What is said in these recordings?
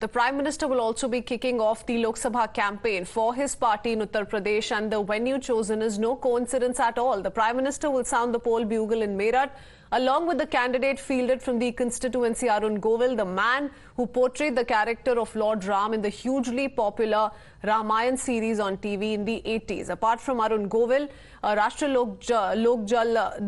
The Prime Minister will also be kicking off the Lok Sabha campaign for his party in Uttar Pradesh, and the venue chosen is no coincidence at all. The Prime Minister will sound the poll bugle in Meerut, along with the candidate fielded from the constituency Arun Govil, the man who portrayed the character of Lord Ram in the hugely popular Ramayan series on TV in the 80s. Apart from Arun Govil, Rashtriya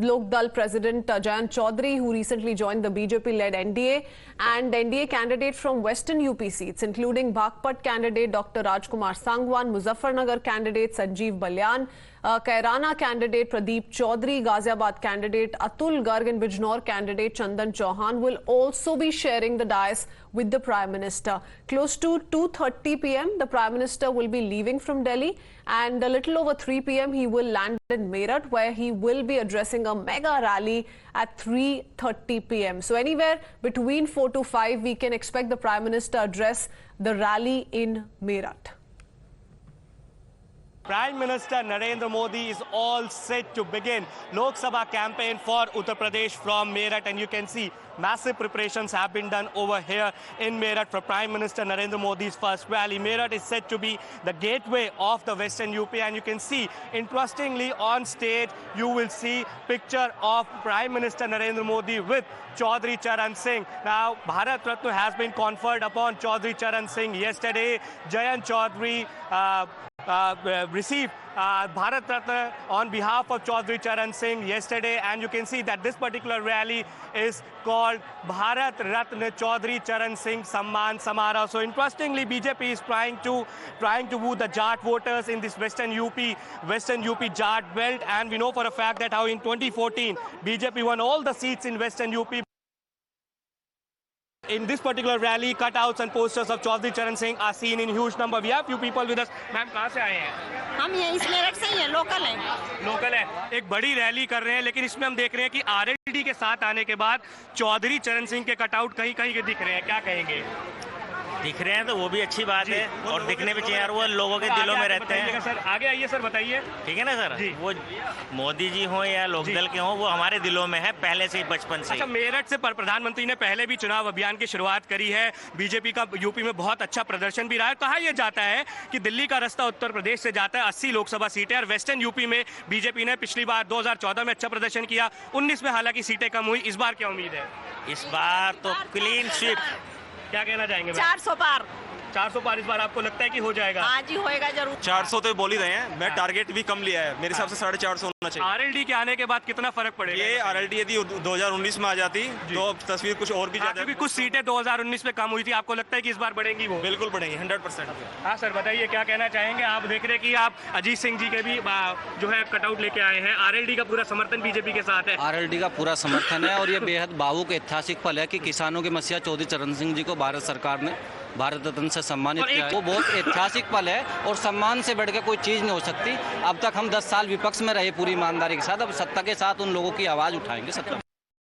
Lok Dal President Jayant Chaudhary, who recently joined the BJP-led NDA, and NDA candidate from Western UP seats, including Baghpat candidate Dr. Rajkumar Sangwan, Muzaffarnagar candidate Sanjeev Balyan, Kairana candidate Pradeep Chaudhary, Ghaziabad candidate Atul Garg, and Bijnor candidate Chandan Chauhan will also be sharing the dais with the Prime Minister. Close to 2:30 p.m., the Prime Minister will be leaving from Delhi, and a little over 3 p.m. he will land in Meerut, where he will be addressing a mega rally at 3:30 p.m. So anywhere between 4 to 5, we can expect the Prime Minister address the rally in Meerut. Prime Minister Narendra Modi is all set to begin Lok Sabha campaign for Uttar Pradesh from Meerut, and you can see massive preparations have been done over here in Meerut for Prime Minister Narendra Modi's first rally. Meerut is said to be the gateway of the Western UP, and you can see, interestingly, on stage you will see picture of Prime Minister Narendra Modi with Chaudhary Charan Singh. Now, Bharat Ratna has been conferred upon Chaudhary Charan Singh yesterday. Jayant Chaudhary received Bharat Ratna on behalf of Chaudhary Charan Singh yesterday, and you can see that this particular rally is called Bharat Ratna Chaudhary Charan Singh Samman Samara. So interestingly, BJP is trying to woo the Jat voters in this Western UP Jat belt, and we know for a fact that how in 2014 BJP won all the seats in Western UP. In this particular rally, cutouts and posters of Chaudhary Charan Singh are seen in huge number. We have few people with us. Ma'am कहाँ से आए हैं? हम ये इस मेरठ से ही हैं, local हैं। लोकल है। एक बड़ी रैली कर रहे हैं, लेकिन इसमें हम देख रहे हैं कि आरएलडी के साथ आने के बाद चौधरी चरण सिंह के कटआउट कहीं कहीं के दिख रहे हैं। क्या कहेंगे? दिख रहे हैं तो वो भी अच्छी बात है, और दिखने भी चाहिए, और वो लोगों के दिलों में रहते हैं। सर आगे आइए सर, बताइए। ठीक है ना सर, वो मोदी जी हो या लोकदल के हों, वो हमारे दिलों में है पहले से ही, बचपन से। अच्छा, मेरठ से प्रधानमंत्री ने पहले भी चुनाव अभियान की शुरुआत करी है। बीजेपी का यूपी में बहुत अच्छा प्रदर्शन भी रहा है। कहा यह जाता है कि दिल्ली का रास्ता उत्तर प्रदेश से जाता है। 80 लोकसभा सीटें, और वेस्टर्न यूपी में बीजेपी ने पिछली बार 2014 में अच्छा प्रदर्शन किया, 19 में हालांकि सीटें कम हुई। इस बार क्या उम्मीद है? इस बार तो क्लीन स्वीप। क्या कहना चाहेंगे? 400 पार। 400 पार इस बार आपको लगता है कि हो जाएगा? हाँ जी, होएगा जरूर। 400 तो बोल ही रहे हैं, मैं टारगेट भी कम लिया है, मेरे हिसाब से 450 होना चाहिए। आरएलडी के आने के बाद कितना फर्क पड़ेगा? ये आरएलडी यदि 2019 में आ जाती तो तस्वीर कुछ और भी ज्यादा। क्योंकि कुछ सीटें 2019 में कम हुई थी, आपको लगता है कि इस बार बढ़ेंगी? वो बिल्कुल बढ़ेंगी, 100%। हाँ सर, बताइए क्या कहना चाहेंगे? आप देख रहे हैं कि आप अजीत सिंह जी के भी जो है कटआउट लेके आए हैं। आरएलडी का पूरा समर्थन बीजेपी के साथ है। आरएलडी का पूरा समर्थन है, और ये बेहद भावुक ऐतिहासिक पल है कि किसानों के मसीहा चौधरी चरण सिंह जी को भारत सरकार ने भारत रत्न से सम्मानित किया है। वो बहुत ऐतिहासिक पल है, और सम्मान से बढ़ के कोई चीज़ नहीं हो सकती। अब तक हम 10 साल विपक्ष में रहे पूरी ईमानदारी के साथ, अब सत्ता के साथ उन लोगों की आवाज़ उठाएंगे। सत्ता